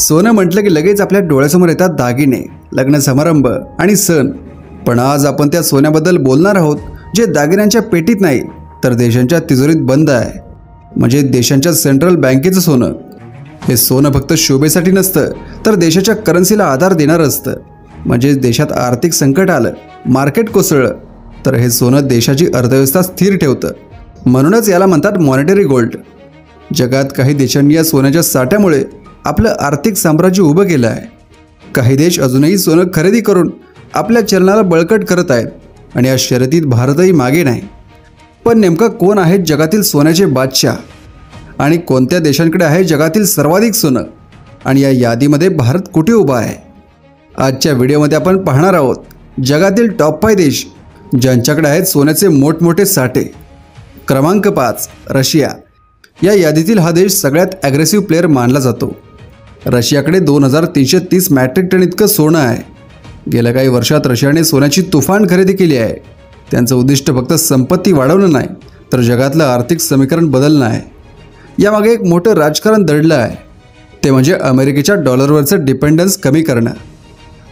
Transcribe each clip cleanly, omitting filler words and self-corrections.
सोनं म्हटलं की लगेच आपल्या डोळ्यासमोर येतात दागिने, लग्न समारंभ आणि सण। पण आज आपण त्या सोन्याबद्दल बोलणार आहोत जे दागिन्यांच्या पेटीत नाही तर देशांच्या तिजोरीत बंद आहे, म्हणजे देशांच्या सेंट्रल बँकेचं सोनं। हे सोनं फक्त शोभेसाठी नसतं तर देशाच्या करन्सीला आधार देणारं असतं। म्हणजे देशात आर्थिक संकट आलं, मार्केट कोसळलं तर हे सोनं देशाची अर्थव्यवस्था स्थिर ठेवतं। म्हणूनच याला म्हणतात मॉनिटरी गोल्ड। जगात काही देशांनी या सोन्याच्या साठ्यामुळे आपलं आर्थिक साम्राज्य उभं केलं आहे। काही देश अजूनही सोनं खरेदी करून आपल्या चलनाला बळकट करत आहेत आणि या शर्यतीत भारतही मागे नाही। पण नेमका कोण आहेत जगातील सोन्याचे बादशाह आणि कोणत्या देशांकडे आहे जगातील सर्वाधिक सोनं आणि या यादीमध्ये भारत कुठे उभा आहे? आजच्या व्हिडिओमध्ये आपण पाहणार आहोत जगातील टॉप 5 देश ज्यांच्याकडे आहेत सोन्याचे मोठमोठे साठे। क्रमांक 5 रशिया। या यादीतील हा देश सगळ्यात ॲग्रेसिव्ह प्लेयर मानला जातो। रशियाकडे 2330 मॅट्रिक टन इतकं सोनं आहे। गेल्या काही वर्षात रशियाने सोन्याची तुफान खरेदी केली आहे। त्यांचं उद्दिष्ट फक्त संपत्ती वाढवणं नाही तर जगातलं आर्थिक समीकरण बदलणं आहे। यामागे एक मोठं राजकारण दडलं आहे, ते म्हणजे अमेरिकेच्या डॉलरवरचं डिपेंडन्स कमी करणं।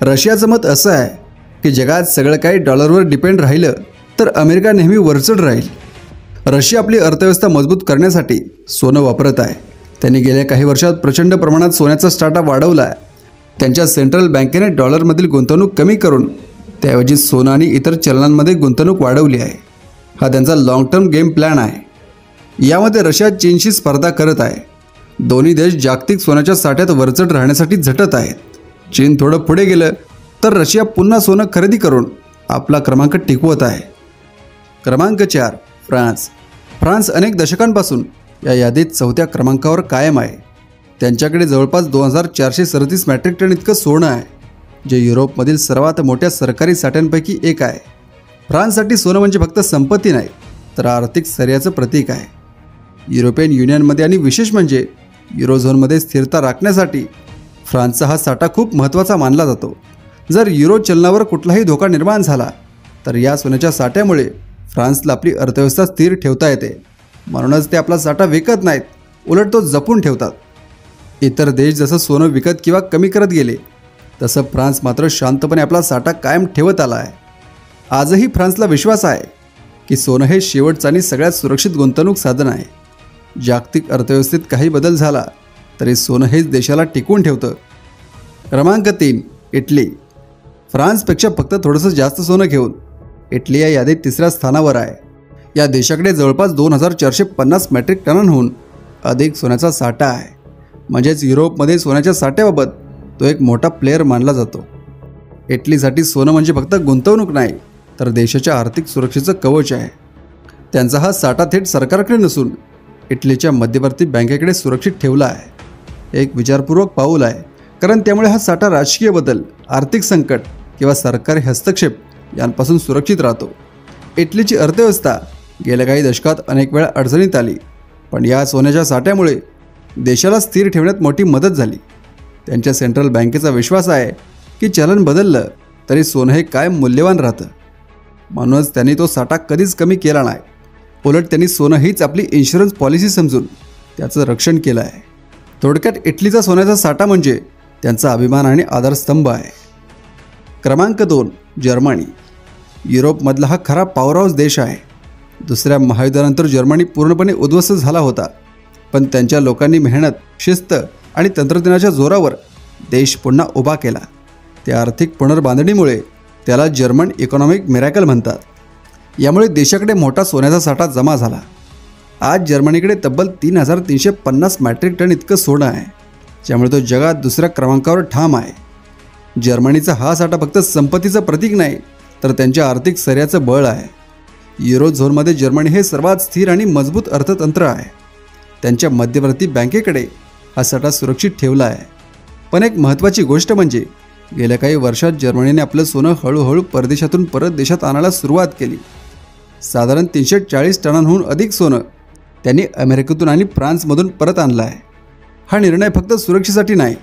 रशियाचं मत असं आहे की जगात सगळं काही डॉलरवर डिपेंड राहिलं तर अमेरिका नेहमी वरचढ राहील। रशिया आपली अर्थव्यवस्था मजबूत करण्यासाठी सोनं वापरत आहे। त्यांनी गेल्या काही वर्षात प्रचंड प्रमाणात सोन्याचा स्टार्टअप वाढवला आहे। त्यांच्या सेंट्रल बँकेने डॉलरमधील गुंतवणूक कमी करून त्याऐवजी सोनं आणि इतर चलनांमध्ये गुंतवणूक वाढवली आहे। हा त्यांचा लॉंग टर्म गेम प्लॅन आहे। यामध्ये रशिया चीनशी स्पर्धा करत आहे। दोन्ही देश जागतिक सोन्याच्या साठ्यात वरचढ राहण्यासाठी झटत आहेत। चीन थोडं पुढे गेलं तर रशिया पुन्हा सोनं खरेदी करून आपला क्रमांक टिकवत आहे। क्रमांक 4 फ्रान्स। फ्रान्स अनेक दशकांपासून या यादीत 4थ्या क्रमांकावर कायम आहे। त्यांच्याकडे जवळपास 2437 मॅट्रिक टन इतकं सोनं आहे, जे युरोपमधील सर्वात मोठ्या सरकारी साठ्यांपैकी एक आहे। फ्रान्ससाठी सोनं म्हणजे फक्त संपत्ती नाही तर आर्थिक स्थैर्याचं प्रतीक आहे। युरोपियन युनियनमध्ये आणि विशेष म्हणजे युरोझोनमध्ये स्थिरता राखण्यासाठी फ्रान्सचा हा साठा खूप महत्त्वाचा मानला जातो। जर युरो चलनावर कुठलाही धोका निर्माण झाला तर या सोन्याच्या साठ्यामुळे फ्रान्सला आपली अर्थव्यवस्था स्थिर ठेवता येते। म्हणूनच ते आपला साठा विकत नाहीत, उलट तो जपून ठेवतात। इतर देश जसं सोनं विकत किंवा कमी करत गेले तसं फ्रान्स मात्र शांतपणे आपला साठा कायम ठेवत आला आहे। आजही फ्रान्सला विश्वास आहे की सोनं हे शेवटचं आणि सगळ्यात सुरक्षित गुंतवणूक साधन आहे। जागतिक अर्थव्यवस्थेत काही बदल झाला तरी सोनं हेच देशाला टिकवून ठेवतं। क्रमांक 3 इटली। फ्रान्सपेक्षा फक्त थोडंसं जास्त सोनं घेऊन इटली या यादीत 3ऱ्या स्थानावर आहे। या देशाकडे जवळपास 2450 मॅट्रिक टनांहून अधिक सोन्याचा साठा आहे। म्हणजेच युरोपमध्ये सोन्याच्या साठ्याबाबत तो एक मोठा प्लेयर मानला जातो। इटलीसाठी सोनं म्हणजे फक्त गुंतवणूक नाही तर देशाच्या आर्थिक सुरक्षेचं कवच आहे। त्यांचा हा साठा थेट सरकारकडे नसून इटलीच्या मध्यवर्ती बँकेकडे सुरक्षित ठेवला आहे। एक विचारपूर्वक पाऊल आहे, कारण त्यामुळे हा साठा राजकीय बदल, आर्थिक संकट किंवा सरकारी हस्तक्षेप यांपासून सुरक्षित राहतो। इटलीची अर्थव्यवस्था गेल्या काही दशकात अनेक वेळा अडचणीत आली, पण या सोन्याच्या साठ्यामुळे देशाला स्थिर ठेवण्यात मोठी मदत झाली। त्यांच्या सेंट्रल बँकेचा विश्वास आहे की चलन बदललं तरी सोनं हे कायम मूल्यवान राहतं। म्हणूनच त्यांनी तो साठा कधीच कमी केला नाही, उलट त्यांनी सोनं हीच आपली इन्शुरन्स पॉलिसी समजून त्याचं रक्षण केलं आहे। थोडक्यात इटलीचा सोन्याचा साठा म्हणजे त्यांचा अभिमान आणि आधारस्तंभ आहे। क्रमांक 2 जर्मनी। युरोपमधला हा खरा पॉवरहाऊस देश आहे। दुसऱ्या महायुद्धानंतर जर्मनी पूर्णपणे उद्ध्वस्त झाला होता, पण त्यांच्या लोकांनी मेहनत, शिस्त आणि तंत्रज्ञानाच्या जोरावर देश पुन्हा उभा केला। त्या आर्थिक पुनर्बांधणीमुळे त्याला जर्मन इकॉनॉमिक मिरॅकल म्हणतात। यामुळे देशाकडे मोठा सोन्याचा साठा जमा झाला। आज जर्मनीकडे तब्बल 3350 मॅट्रिक टन इतकं सोनं आहे, ज्यामुळे तो जगात 2ऱ्या क्रमांकावर ठाम आहे। जर्मनीचा हा साठा फक्त संपत्तीचं प्रतीक नाही तर त्यांच्या आर्थिक स्थैर्याचं बळ आहे। युरो झोनमध्ये जर्मनी हे सर्वात स्थिर आणि मजबूत अर्थतंत्र आहे। त्यांच्या मध्यवर्ती बँकेकडे हा साठा सुरक्षित ठेवला आहे। पण एक महत्त्वाची गोष्ट म्हणजे गेल्या काही वर्षात जर्मनीने आपलं सोनं हळूहळू परदेशातून परत देशात आणायला सुरुवात केली। साधारण 340 टनांहून अधिक सोनं त्यांनी अमेरिकेतून आणि फ्रान्समधून परत आणलं आहे। हा निर्णय फक्त सुरक्षेसाठी नाही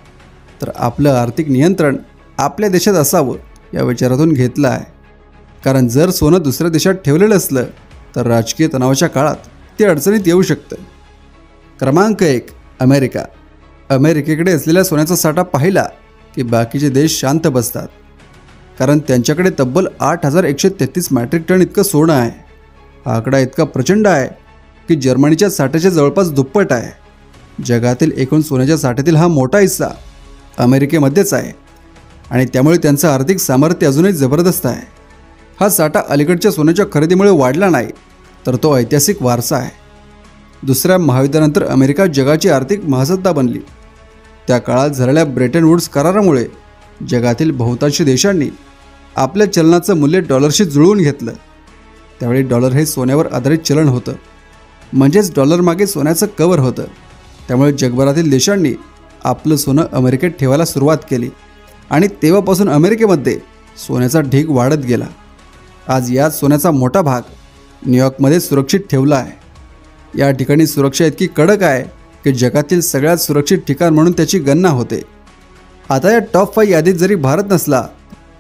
तर आपलं आर्थिक नियंत्रण आपल्या देशात असावं या विचारातून घेतला आहे। कारण जर सोनं दुसऱ्या देशात ठेवलेलं असलं तर राजकीय तणावाच्या काळात ते अडचणीत येऊ शकतं। क्रमांक 1 अमेरिका। अमेरिकेकडे असलेला सोन्याचा साठा पाहिला की बाकीचे देश शांत बसतात, कारण त्यांच्याकडे तब्बल 8,133 मॅट्रिक टन इतकं सोनं आहे. हा आकडा इतका प्रचंड आहे की जर्मनीच्या साठ्याच्या जवळपास दुप्पट आहे. जगातील एकूण सोन्याच्या साठ्यातील हा मोठा हिस्सा अमेरिकेमध्येच आहे आणि त्यामुळे त्यांचं आर्थिक सामर्थ्य अजूनही जबरदस्त आहे. हा साठा अलीकडच्या सोन्याच्या खरेदीमुळे वाढला नाही, तर तो ऐतिहासिक वारसा आहे. दुसऱ्या महायुद्धानंतर अमेरिका जगाची आर्थिक महासत्ता बनली. त्या काळात झालेल्या ब्रेटन वुड्स करारामुळे जगातील बहुतांश देशांनी आपल्या चलनाचं मूल्य डॉलरशी जुळवून घेतलं. त्यावेळी डॉलर हे सोन्यावर आधारित चलन होतं, म्हणजेच डॉलरमागे सोन्याचं कवर होतं. त्यामुळे जगभरातील देशांनी आपलं सोनं अमेरिकेत ठेवायला सुरुवात केली आणि तेव्हापासून अमेरिकेमध्ये सोन्याचा ढीग वाढत गेला. आज याच सोन्याचा मोठा भाग न्यूयॉर्कमध्ये सुरक्षित ठेवला आहे. या ठिकाणी सुरक्षा इतकी कडक आहे की जगातील सगळ्यात सुरक्षित ठिकाण म्हणून त्याची गणना होते. आता या टॉप 5 यादीत जरी भारत नसला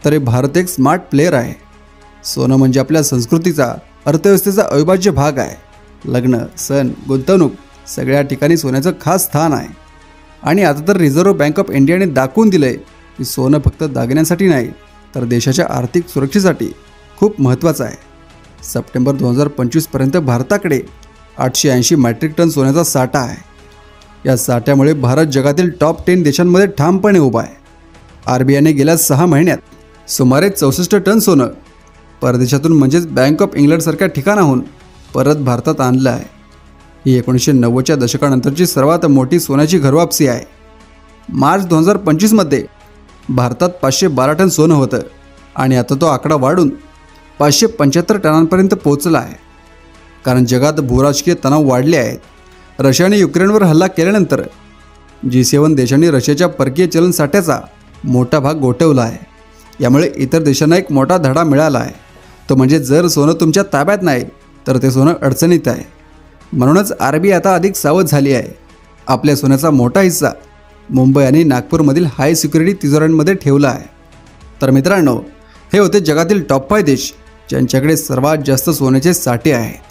तरी भारत एक स्मार्ट प्लेयर आहे. सोनं म्हणजे आपल्या संस्कृतीचा, अर्थव्यवस्थेचा अविभाज्य भाग आहे. लग्न, सण, गुंतवणूक सगळ्या ठिकाणी सोन्याचं खास स्थान आहे. आणि आता तर रिझर्व्ह बँक ऑफ इंडियाने दाखवून दिलं आहे की सोनं फक्त दागिन्यांसाठी नाही, तर देशाच्या आर्थिक सुरक्षेसाठी खूप महत्त्वाचं आहे. सप्टेंबर 2025पर्यंत भारताकडे 880 मॅट्रिक टन सोन्याचा साठा आहे. या साठ्यामुळे भारत जगातील टॉप 10 देशांमध्ये ठामपणे उभा आहे. RBIने गेल्या 6 महिन्यात सुमारे 64 टन सोनं परदेशातून म्हणजेच बँक ऑफ इंग्लंडसारख्या ठिकाणाहून परत भारतात आणलं आहे. ही 1990च्या दशकानंतरची सर्वात मोठी सोन्याची घरवापसी आहे. मार्च 2025मध्ये भारतात 512 टन सोनं होतं आणि आता तो आकडा वाढून 575 टनांपर्यंत पोहोचला आहे. कारण जगात भूराजकीय तणाव वाढले आहेत. रशियाने युक्रेनवर हल्ला केल्यानंतर G7 देशांनी रशियाच्या परकीय चलन साठ्याचा मोठा भाग गोठवला आहे. यामुळे इतर देशांना एक मोठा धडा मिळाला आहे. तो म्हणजे जर सोनं तुमच्या ताब्यात नाही तर ते सोनं अडचणीत आहे. म्हणूनच RBI आता अधिक सावध झाली आहे. आपल्या सोन्याचा मोठा हिस्सा मुंबई आणि नागपूरमधील हाय सिक्युरिटी तिजोऱ्यांमध्ये ठेवला आहे. तर मित्रांनो, हे होते जगातील टॉप 5 देश ज्यांच्याकडे सर्वात जास्त सोन्याचे साठे आहेत.